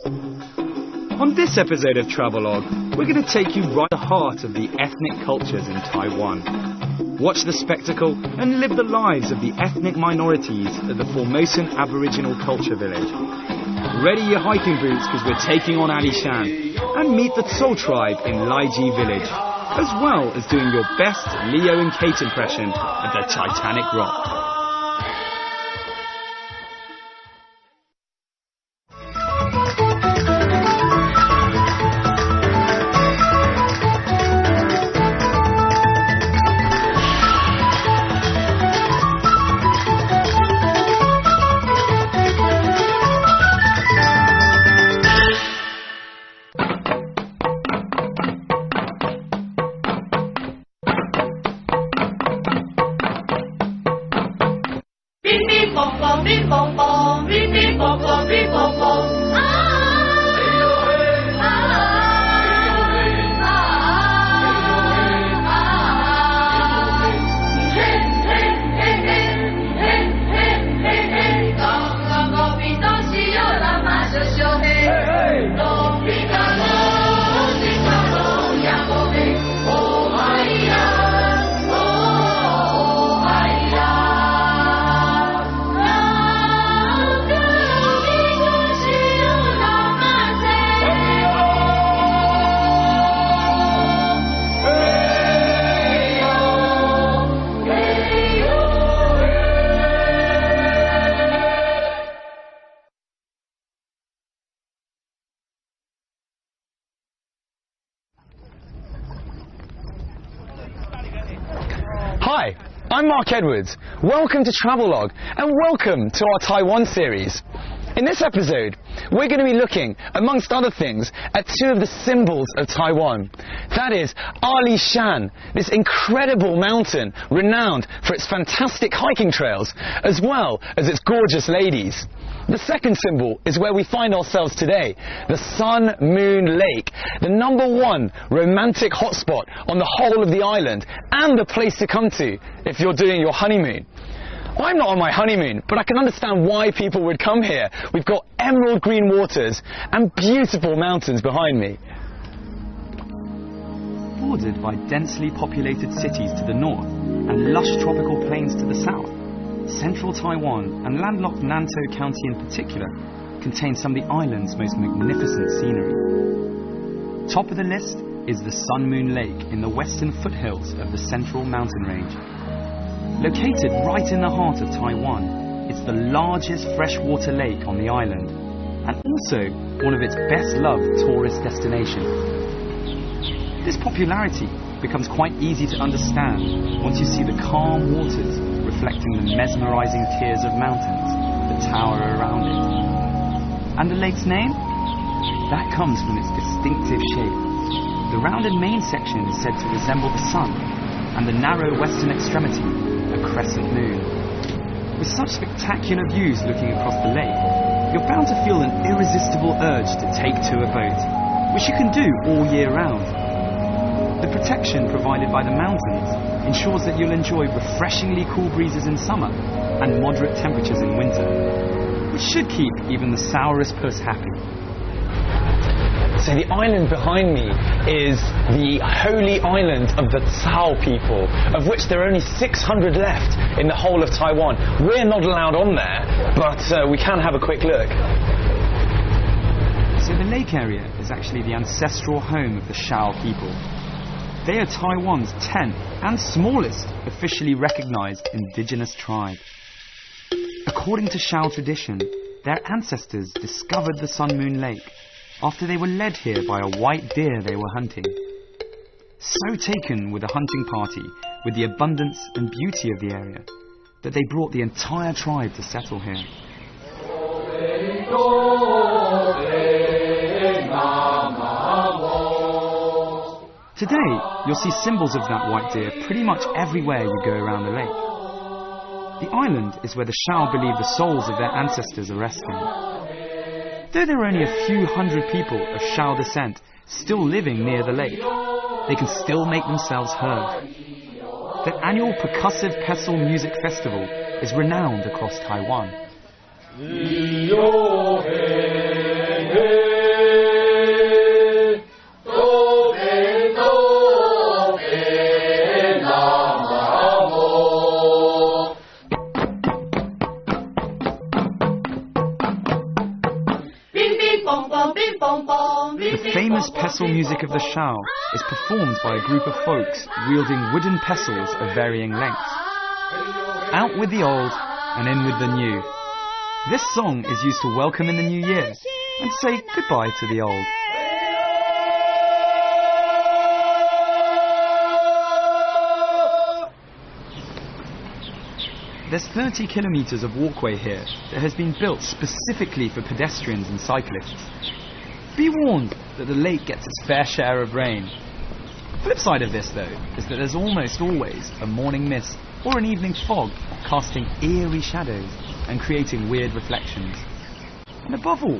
On this episode of Travelogue, we're going to take you right to the heart of the ethnic cultures in Taiwan. Watch the spectacle and live the lives of the ethnic minorities at the Formosan Aboriginal Culture Village. Ready your hiking boots because we're taking on Alishan and meet the Tsou tribe in Laiji village, as well as doing your best Leo and Kate impression at the Titanic Rock. Hi, I'm Mark Edwards. Welcome to Travelogue and welcome to our Taiwan series. In this episode, we're going to be looking, amongst other things, at two of the symbols of Taiwan. That is Alishan, this incredible mountain renowned for its fantastic hiking trails, as well as its gorgeous ladies. The second symbol is where we find ourselves today, the Sun Moon Lake, the #1 romantic hotspot on the whole of the island and the place to come to if you're doing your honeymoon. I'm not on my honeymoon, but I can understand why people would come here. We've got emerald green waters and beautiful mountains behind me. Bordered by densely populated cities to the north and lush tropical plains to the south, central Taiwan and landlocked Nantou County in particular contain some of the island's most magnificent scenery. Top of the list is the Sun Moon Lake in the western foothills of the central mountain range. Located right in the heart of Taiwan, it's the largest freshwater lake on the island and also one of its best-loved tourist destinations. This popularity becomes quite easy to understand once you see the calm waters reflecting the mesmerizing tiers of mountains that tower around it. And the lake's name? That comes from its distinctive shape. The rounded main section is said to resemble the sun, and the narrow western extremity, a crescent moon. With such spectacular views looking across the lake, you're bound to feel an irresistible urge to take to a boat, which you can do all year round. The protection provided by the mountains ensures that you'll enjoy refreshingly cool breezes in summer and moderate temperatures in winter, which should keep even the sourest puss happy. So the island behind me is the holy island of the Tsou people, of which there are only 600 left in the whole of Taiwan. We're not allowed on there, but we can have a quick look. So the lake area is actually the ancestral home of the Shao people. They are Taiwan's 10th and smallest officially recognized indigenous tribe. According to Shao tradition, their ancestors discovered the Sun Moon Lake after they were led here by a white deer they were hunting. So taken were the hunting party with the abundance and beauty of the area that they brought the entire tribe to settle here. Today, you'll see symbols of that white deer pretty much everywhere you go around the lake. The island is where the Shao believe the souls of their ancestors are resting. Though there are only a few hundred people of Shao descent still living near the lake, they can still make themselves heard. The annual percussive pestle music festival is renowned across Taiwan. The famous pestle music of the Shao is performed by a group of folks wielding wooden pestles of varying lengths. Out with the old and in with the new. This song is used to welcome in the new year and say goodbye to the old. There's 30 kilometres of walkway here that has been built specifically for pedestrians and cyclists. Be warned that the lake gets its fair share of rain. The flip side of this, though, is that there's almost always a morning mist or an evening fog casting eerie shadows and creating weird reflections. And above all,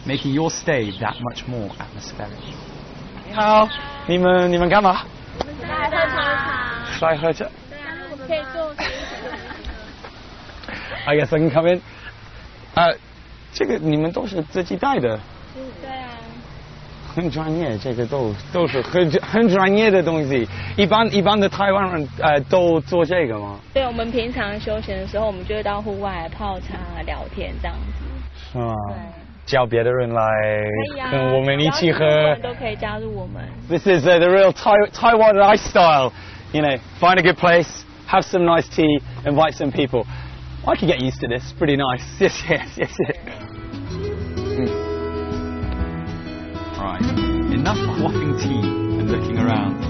making your stay that much more atmospheric. 你好，你们干嘛？来喝茶。I guess I can come in. 这个你们都是自己带的？对啊。很专业，这个都是很专业的东西。一般的台湾人都做这个吗？对，我们平常休闲的时候，我们就会到户外泡茶、聊天这样子。是吗？对。叫别的人来跟我们一起喝，都可以加入我们。This is the real Taiwan lifestyle. You know, find a good place, have some nice tea, invite some people. I could get used to this. Pretty nice. Yes. Right, enough quaffing tea and looking around.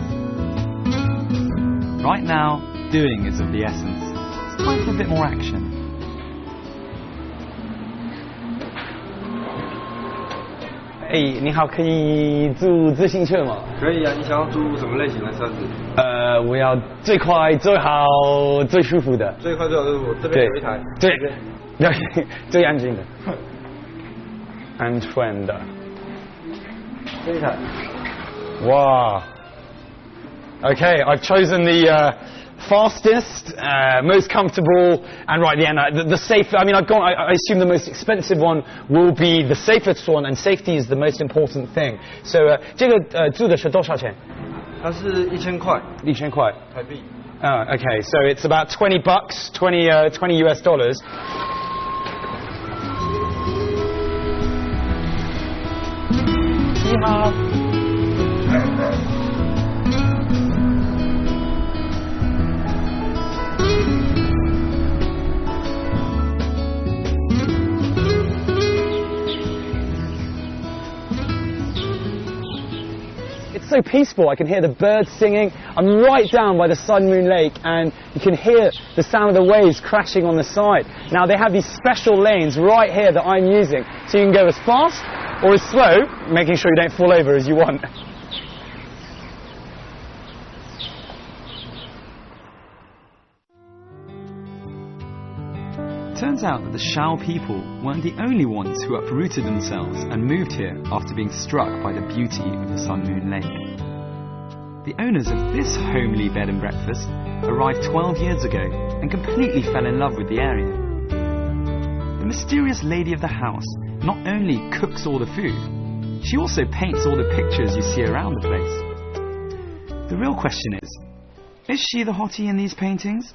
Right now, doing is of the essence. It's time for a bit more action. Hey, 你好，可以租自行车吗？可以啊，你想要租什么类型的车子？我要最快、最好、最舒服的。最快最好就是我这边有一台。对，最安静的。安全的。这一台。Wow. Okay, I've chosen the fastest, most comfortable, and right at the end, the safe. I mean, I assume the most expensive one will be the safest one, and safety is the most important thing. So, 这个租的是多少钱？它是1000块。1000块台币。Okay, so it's about $20, $20 US dollars. It's so peaceful. I can hear the birds singing. I'm right down by the Sun Moon Lake, and you can hear the sound of the waves crashing on the side. Now they have these special lanes right here that I'm using, so you can go as fast or as slow, making sure you don't fall over as you want. Turns out that the Shao people weren't the only ones who uprooted themselves and moved here after being struck by the beauty of the Sun Moon Lake. The owners of this homely bed and breakfast arrived 12 years ago and completely fell in love with the area. The mysterious lady of the house not only cooks all the food, she also paints all the pictures you see around the place. The real question is she the hottie in these paintings?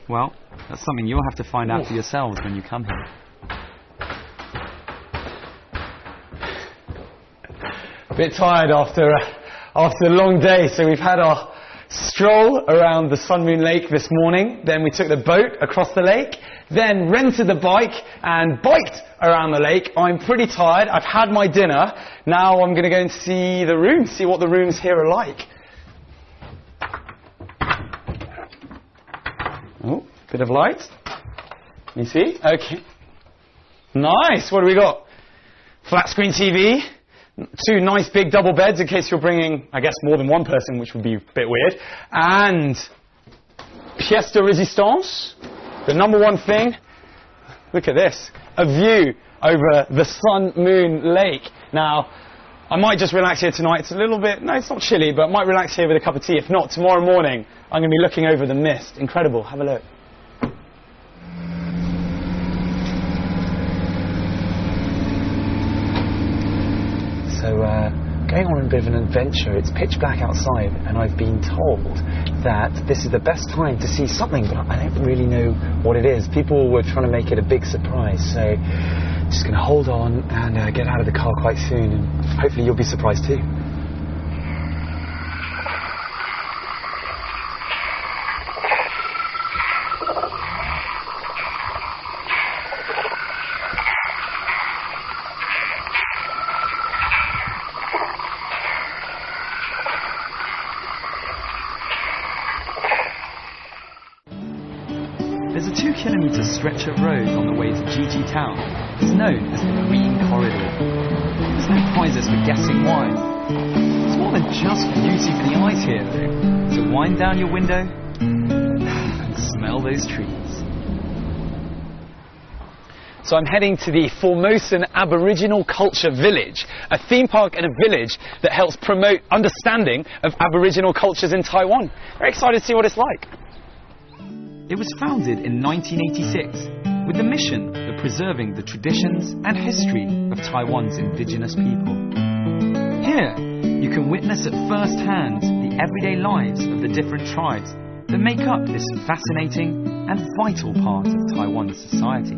Well, that's something you'll have to find out for yourselves when you come here. A bit tired after a long day, so we've had our stroll around the Sun Moon Lake this morning, then we took the boat across the lake, then rented the bike and biked around the lake. I'm pretty tired, I've had my dinner, now I'm going to go and see the rooms, see what the rooms here are like. Oh, bit of light. You see? Okay. Nice. What do we got? Flat screen TV. 2 nice big double beds in case you're bringing, I guess, more than one person, which would be a bit weird. And pièce de résistance. The number one thing. Look at this. A view over the Sun Moon Lake. Now, I might just relax here tonight. It's a little bit, no, it's not chilly, but I might relax here with a cup of tea. If not, tomorrow morning, I'm going to be looking over the mist. Incredible. Have a look. So, going on a bit of an adventure. It's pitch black outside, and I've been told that this is the best time to see something, but I don't really know what it is. People were trying to make it a big surprise, so Just going to hold on and get out of the car quite soon, and hopefully you'll be surprised too. There's a 2-kilometre stretch of road on the way to Gigi town. It's known as the Green Corridor. There's no prizes for guessing why. It's more than just beauty for the eyes here, though. So wind down your window and smell those trees. So I'm heading to the Formosan Aboriginal Culture Village, a theme park and a village that helps promote understanding of Aboriginal cultures in Taiwan. Very excited to see what it's like. It was founded in 1986 with the mission of preserving the traditions and history of Taiwan's indigenous people. Here, you can witness at first hand the everyday lives of the different tribes that make up this fascinating and vital part of Taiwan's society.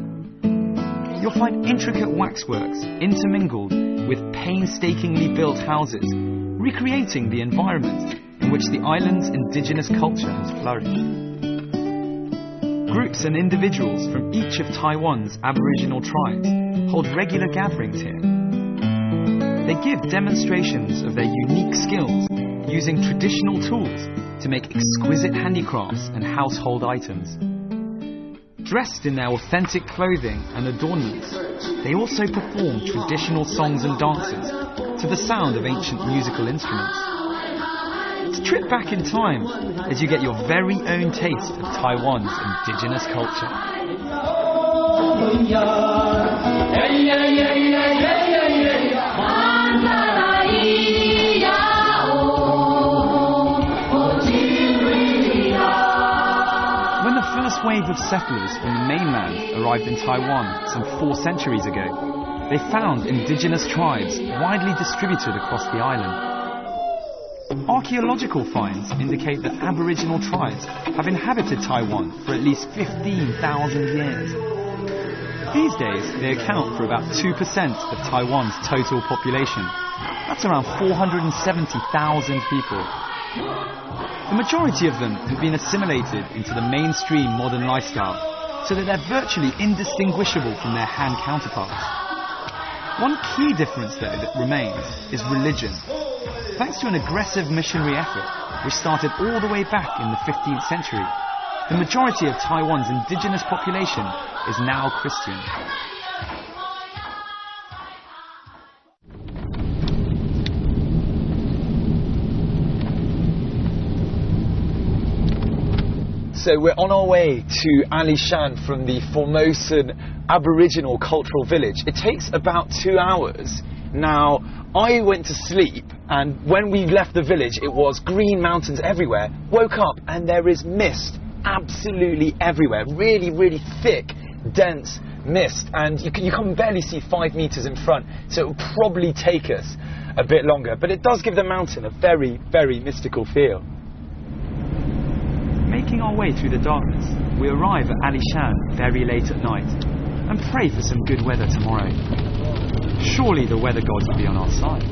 You'll find intricate waxworks intermingled with painstakingly built houses, recreating the environment in which the island's indigenous culture has flourished. Groups and individuals from each of Taiwan's Aboriginal tribes hold regular gatherings here. They give demonstrations of their unique skills using traditional tools to make exquisite handicrafts and household items. Dressed in their authentic clothing and adornments, they also perform traditional songs and dances to the sound of ancient musical instruments. It's a trip back in time as you get your very own taste of Taiwan's indigenous culture. When the first wave of settlers from the mainland arrived in Taiwan some 4 centuries ago, they found indigenous tribes widely distributed across the island. Archaeological finds indicate that Aboriginal tribes have inhabited Taiwan for at least 15,000 years. These days, they account for about 2% of Taiwan's total population. That's around 470,000 people. The majority of them have been assimilated into the mainstream modern lifestyle, so that they're virtually indistinguishable from their Han counterparts. One key difference, though, that remains is religion. Thanks to an aggressive missionary effort, which started all the way back in the 15th century, the majority of Taiwan's indigenous population is now Christian. So we're on our way to Alishan from the Formosan Aboriginal Cultural Village. It takes about 2 hours. Now, I went to sleep, and when we left the village, it was green mountains everywhere. Woke up, and there is mist absolutely everywhere. Really, really thick, dense mist. And you can barely see 5 meters in front, so it will probably take us a bit longer. But it does give the mountain a very, very mystical feel. Making our way through the darkness, we arrive at Alishan very late at night and pray for some good weather tomorrow. Surely the weather gods will be on our side.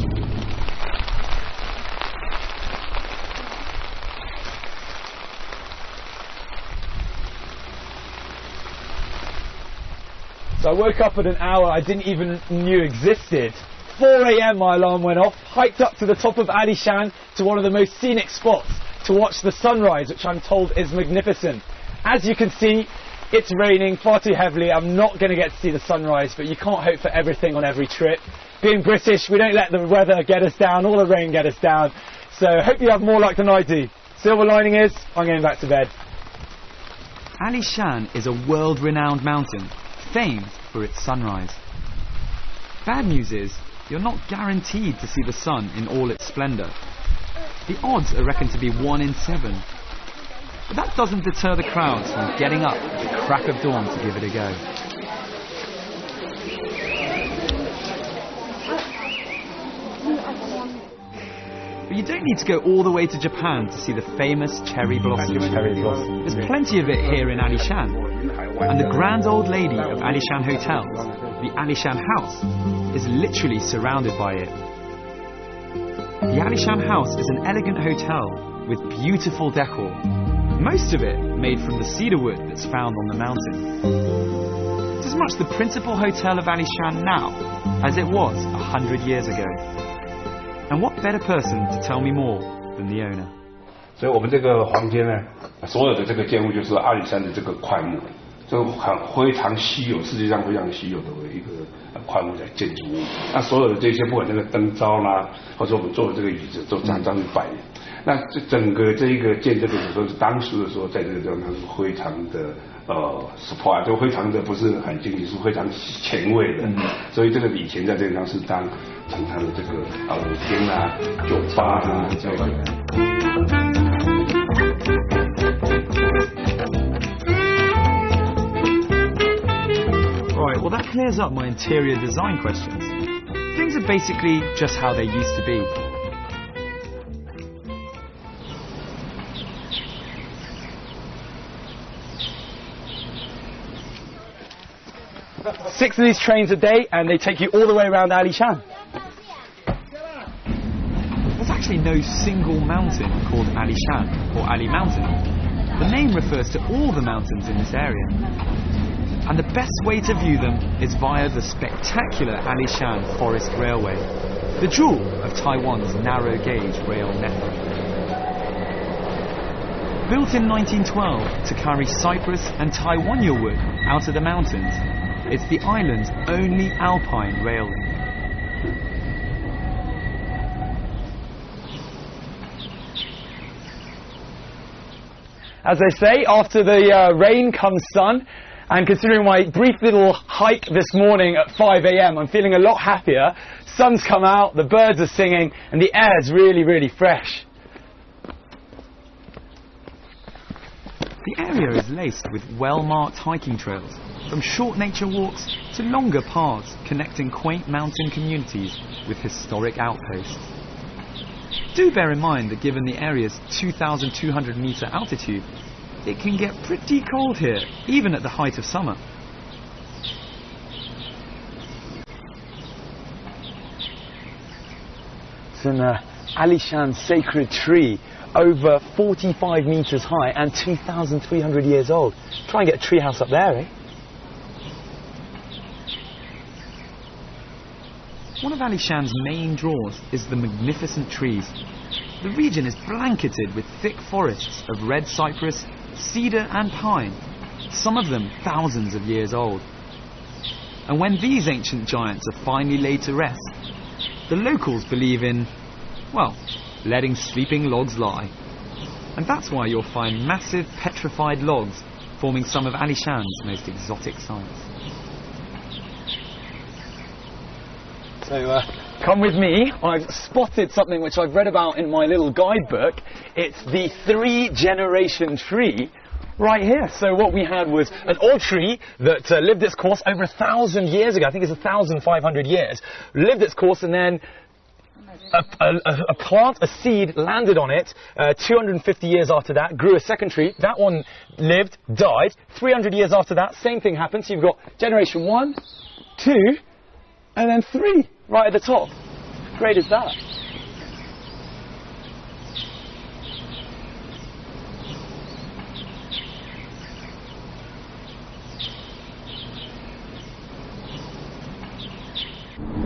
So I woke up at an hour I didn't even knew existed. 4 a.m. my alarm went off, hiked up to the top of Alishan to one of the most scenic spots to watch the sunrise, which I'm told is magnificent. As you can see, it's raining far too heavily. I'm not going to get to see the sunrise, but you can't hope for everything on every trip. Being British, we don't let the weather get us down or the rain get us down. So I hope you have more luck than I do. Silver lining is, I'm going back to bed. Alishan is a world-renowned mountain, famed for its sunrise. Bad news is, you're not guaranteed to see the sun in all its splendour. The odds are reckoned to be 1 in 7. But that doesn't deter the crowds from getting up at the crack of dawn to give it a go. But you don't need to go all the way to Japan to see the famous cherry blossom. There's plenty of it here in Alishan. And the grand old lady of Alishan Hotels the Alishan House, is literally surrounded by it. The Alishan House is an elegant hotel with beautiful decor, most of it made from the cedar wood that's found on the mountain. It's as much the principal hotel of Alishan now as it was 100 years ago. And what better person to tell me more than the owner? 所以我们这个房间呢，所有的这个建物就是阿里山的这个块木，这个非常稀有，世界上非常稀有的一个块木的建筑物。那所有的这些，不管这个灯罩啦，或者我们坐的这个椅子，都整张100年。那这整个这一个建这个时候，当时的时候，在这个地方它是非常的support， 就非常的不是很经济，是非常前卫的。所以这个以前在这个地方是当成它的这个舞厅啊、酒吧啊这样的。 Right, well that clears up my interior design questions. Things are basically just how they used to be. Six of these trains a day, and they take you all the way around Alishan. There's actually no single mountain called Alishan or Ali Mountain. The name refers to all the mountains in this area. And the best way to view them is via the spectacular Alishan Forest Railway, the jewel of Taiwan's narrow gauge rail network. Built in 1912 to carry cypress and Taiwania wood out of the mountains, it's the island's only alpine rail link. As they say, after the rain comes sun, and considering my brief little hike this morning at 5 a.m, I'm feeling a lot happier. Sun's come out, the birds are singing, and the air's really, really fresh. The area is laced with well-marked hiking trails, from short nature walks to longer paths connecting quaint mountain communities with historic outposts. Do bear in mind that given the area's 2,200 metre altitude, it can get pretty cold here, even at the height of summer. It's an Alishan sacred tree, over 45 metres high and 2,300 years old. Try and get a treehouse up there, eh? One of Alishan's main draws is the magnificent trees. The region is blanketed with thick forests of red cypress, cedar and pine, some of them thousands of years old. And when these ancient giants are finally laid to rest, the locals believe in, well, letting sleeping logs lie. And that's why you'll find massive petrified logs forming some of Alishan's most exotic sights. So come with me. I've spotted something which I've read about in my little guidebook. It's the 3-generation tree right here. So what we had was an old tree that lived its course over 1,000 years ago. I think it's 1,500 years. Lived its course, and then a plant, a seed landed on it 250 years after that, grew a second tree. That one lived, died. 300 years after that, same thing happened. So you've got generation 1, 2, and then 3 right at the top. How great is that?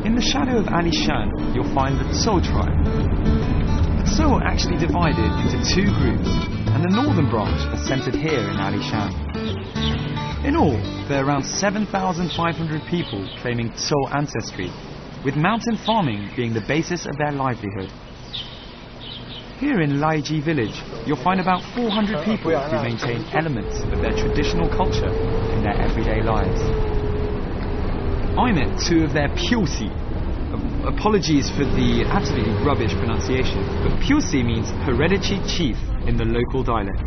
In the shadow of Alishan, you'll find the Tso tribe. The Tso are actually divided into 2 groups, and the northern branch are centred here in Alishan. In all, there are around 7,500 people claiming Tso ancestry, with mountain farming being the basis of their livelihood. Here in Laiji village, you'll find about 400 people who maintain elements of their traditional culture in their everyday lives. I met 2 of their Pyusi. Apologies for the absolutely rubbish pronunciation, but Pyusi means hereditary chief in the local dialect.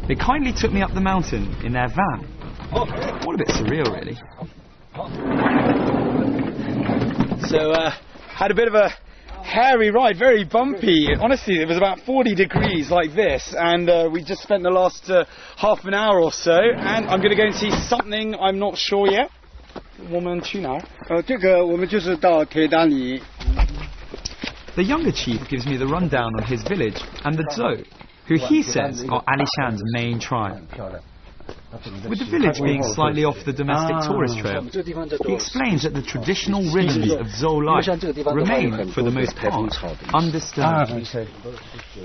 They kindly took me up the mountain in their van. All a bit surreal, really. So, had a bit of a hairy ride, very bumpy. Honestly, it was about 40 degrees like this, and we just spent the last half an hour or so, and I'm going to go and see something I'm not sure yet. 我们去哪儿？这个我们就是到铁达尼。 The younger chief gives me the rundown on his village and the Dzo, who he says are Ali Shan's main tribe. With the village being slightly off the domestic tourist trail, he explains that the traditional rhythms of Dzo life remain, for the most part, undisturbed.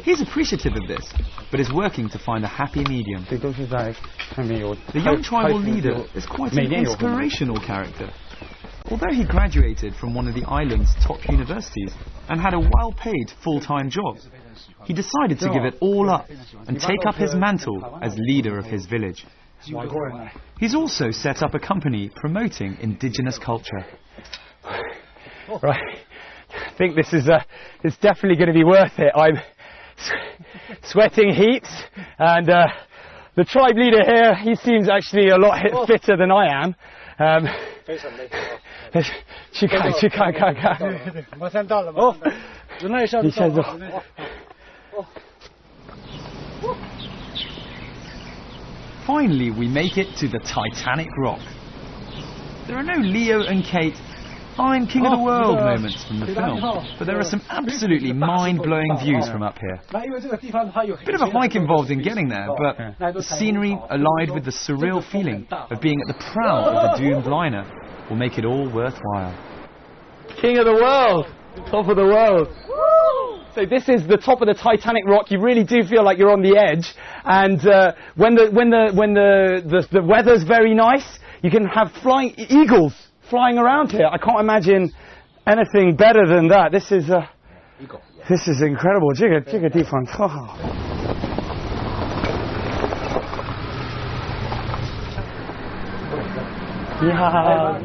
He's appreciative of this, but is working to find a happy medium. The young tribal leader is quite an inspirational character. Although he graduated from one of the island's top universities and had a well-paid full-time job, he decided to give it all up and take up his mantle as leader of his village. He's also set up a company promoting indigenous culture. Right, I think this is it's definitely going to be worth it. I'm sweating heaps, and the tribe leader here, he seems actually a lot fitter than I am. 去看看看。马上到了哦，那一下子到了。 Finally, we make it to the Titanic Rock. There are no Leo and Kate, I'm king of the world moments from the film, but there are some absolutely mind-blowing views from up here. Bit of a hike involved in getting there, but the scenery, allied with the surreal feeling of being at the prow of the doomed liner, will make it all worthwhile. King of the world! Top of the world! So this is the top of the Titanic Rock. You really do feel like you're on the edge, and when the weather's very nice, you can have flying eagles flying around here. I can't imagine anything better than that. This is incredible. 这个地方特好。你好。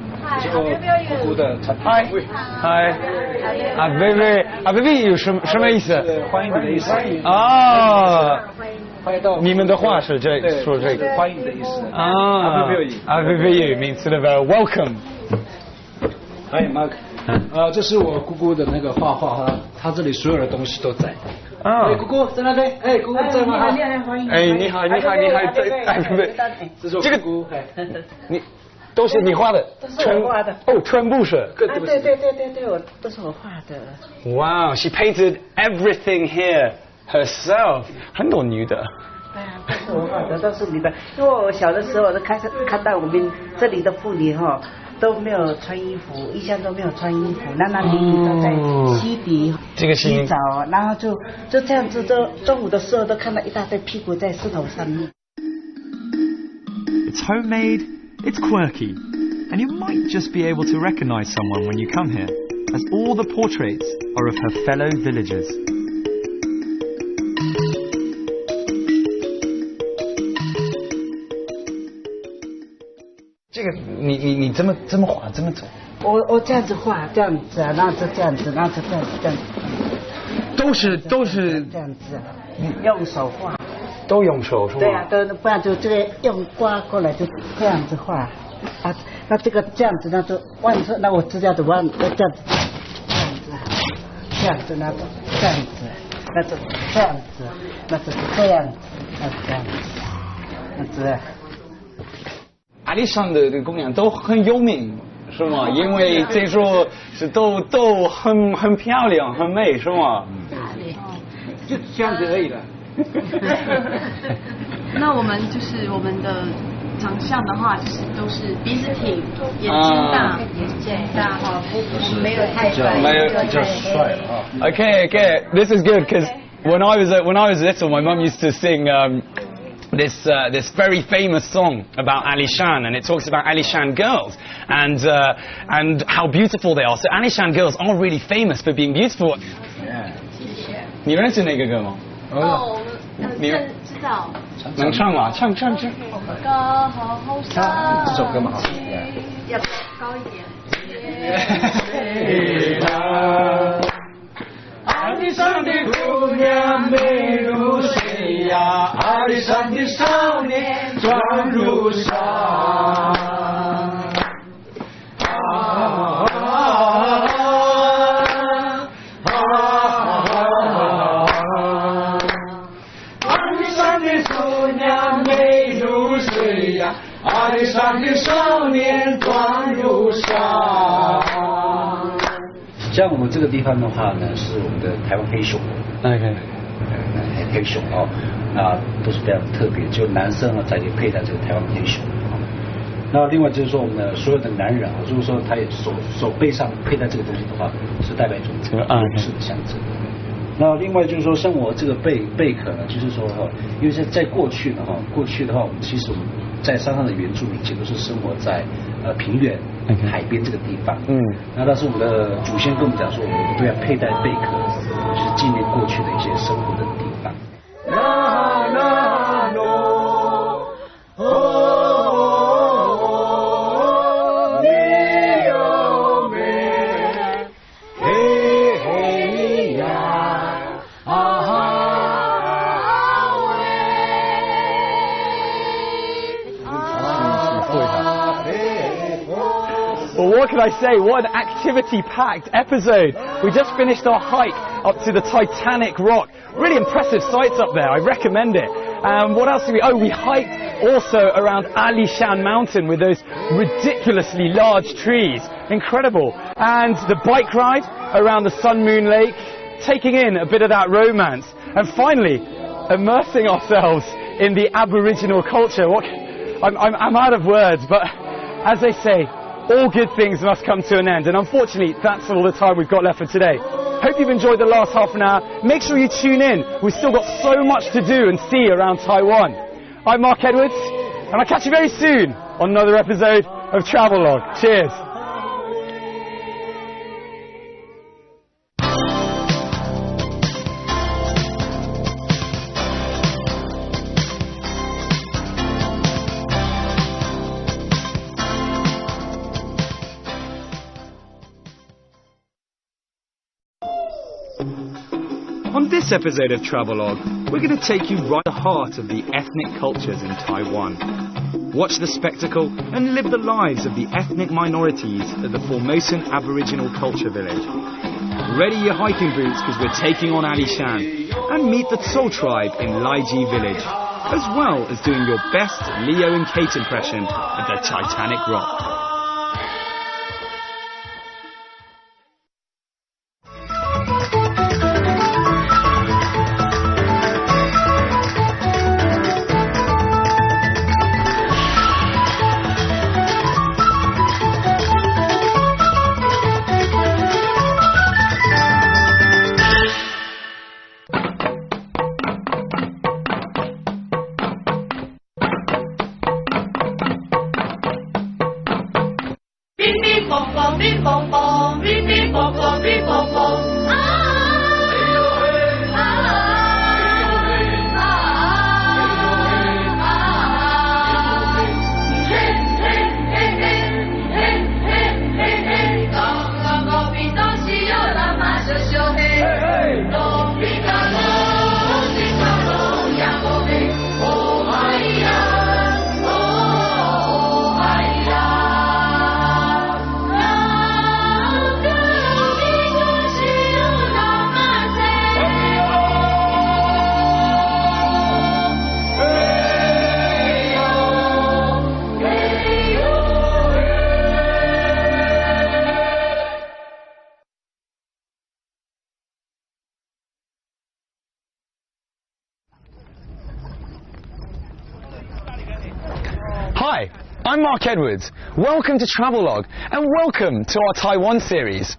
嗨嗨啊，baby 有什么意思？欢迎你的意思啊。你们的话是说这个欢迎的意思啊。baby means sort of welcome. Hi Mark， 这是我姑姑的那个画画哈，她这里所有的东西都在。哎，姑姑在那边，哎，姑姑在吗？哎，你好，这个姑，你。 都是你画的，全部是。对，我都是我画的。Wow, she painted everything here herself. 很多女的。对啊，都是我画的，都是你的。因为我小的时候，我就看到我们这里的妇女哈都没有穿衣服，一向都没有穿衣服，男女都在溪底洗澡，然后就这样子，中午的时候都看到一大堆屁股在石头上面。It's homemade. It's quirky, and you might just be able to recognise someone when you come here, as all the portraits are of her fellow villagers. 这个你这么画这么走？我这样子画，这样子啊，然后就这样子，然后就这样子。都是这样子，用手画。 都用手是吗？对啊，不然就这个用刮过来就这样子画啊，那这个这样子，那就弯着，那我指甲就弯，这样子，这样子，那就这样子，那就这样子，那就是这样子，那这样子，那这。阿里山的姑娘都很有名，是吗？因为听说是都很漂亮，很美，是吗？就这样子而已了。那我们就是我们的长相的话，就是都是鼻子挺，眼睛大，哈，没有太帅，没有太帅啊。Okay, this is good because when I was little, my mum used to sing this very famous song about Ali Shan, and it talks about Ali Shan girls and how beautiful they are. So Ali Shan girls are really famous for being beautiful. 你认识那个歌吗？ 哦，知道。能唱吗？唱。这首歌蛮好听的。要高一点。阿里山的姑娘美如水呀，阿里山的少年壮如山。阿里山的少年壮如像我们这个地方的话呢，是我们的台湾黑熊。OK。黑熊哦，那都是非常特别，就男生啊才可以佩戴这个台湾黑熊。那另外就是说，我们的所有的男人啊，如果说他也手背上佩戴这个东西的话，是代表一种勇士的象征。那另外就是说，像我这个贝壳呢，就是说哈，因为在过去的话，我们其实我们在山上的原住民其实都是生活在平原、海边这个地方。那但是我们的祖先跟我们讲说，我们都要佩戴贝壳，就是纪念过去的一些生活的地方。Well, what can I say? What an activity-packed episode. We just finished our hike up to the Titanic Rock. Really impressive sights up there. I recommend it. What else did we... Oh, we hiked also around Ali Shan Mountain with those ridiculously large trees. Incredible. And the bike ride around the Sun Moon Lake, taking in a bit of that romance. And finally, immersing ourselves in the Aboriginal culture. I'm out of words, but as they say, all good things must come to an end, and unfortunately that's all the time we've got left for today. Hope you've enjoyed the last half an hour. Make sure you tune in. We've still got so much to do and see around Taiwan. I'm Mark Edwards, and I'll catch you very soon on another episode of Travelogue. Cheers. On this episode of Travelogue, we're going to take you right to the heart of the ethnic cultures in Taiwan. Watch the spectacle and live the lives of the ethnic minorities at the Formosan Aboriginal Culture Village. Ready your hiking boots because we're taking on Ali Shan and meet the Tso tribe in Laiji village, as well as doing your best Leo and Kate impression at the Titanic Rock. Hi, I'm Mark Edwards. Welcome to Travelogue and welcome to our Taiwan series.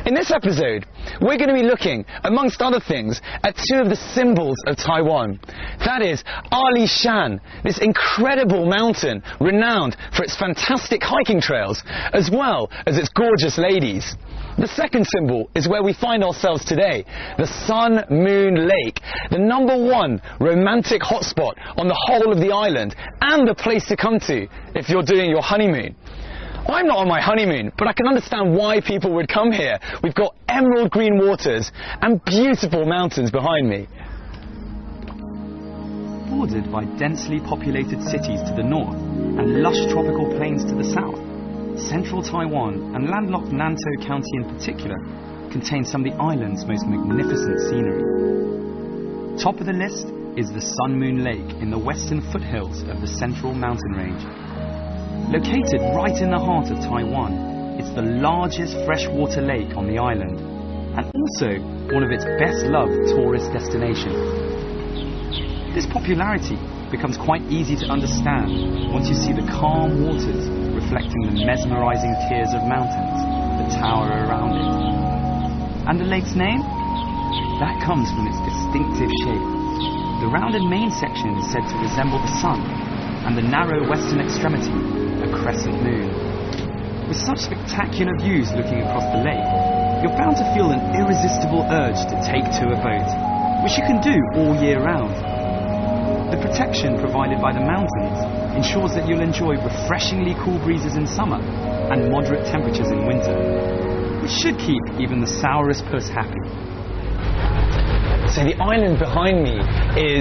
In this episode, we're going to be looking, amongst other things, at two of the symbols of Taiwan. That is Ali Shan, this incredible mountain renowned for its fantastic hiking trails, as well as its gorgeous ladies. The second symbol is where we find ourselves today, the Sun Moon Lake, the #1 romantic hotspot on the whole of the island, and a place to come to if you're doing your honeymoon. I'm not on my honeymoon, but I can understand why people would come here. We've got emerald green waters and beautiful mountains behind me. Bordered by densely populated cities to the north and lush tropical plains to the south, central Taiwan and landlocked Nantou County in particular contain some of the island's most magnificent scenery. Top of the list is the Sun Moon Lake in the western foothills of the central mountain range. Located right in the heart of Taiwan, it's the largest freshwater lake on the island, and also one of its best-loved tourist destinations. This popularity becomes quite easy to understand once you see the calm waters reflecting the mesmerizing tiers of mountains that tower around it. And the lake's name? That comes from its distinctive shape. The rounded main section is said to resemble the sun, and the narrow western extremity a crescent moon. With such spectacular views looking across the lake, you're bound to feel an irresistible urge to take to a boat, which you can do all year round. The protection provided by the mountains ensures that you'll enjoy refreshingly cool breezes in summer and moderate temperatures in winter, which should keep even the sourest puss happy. So the island behind me is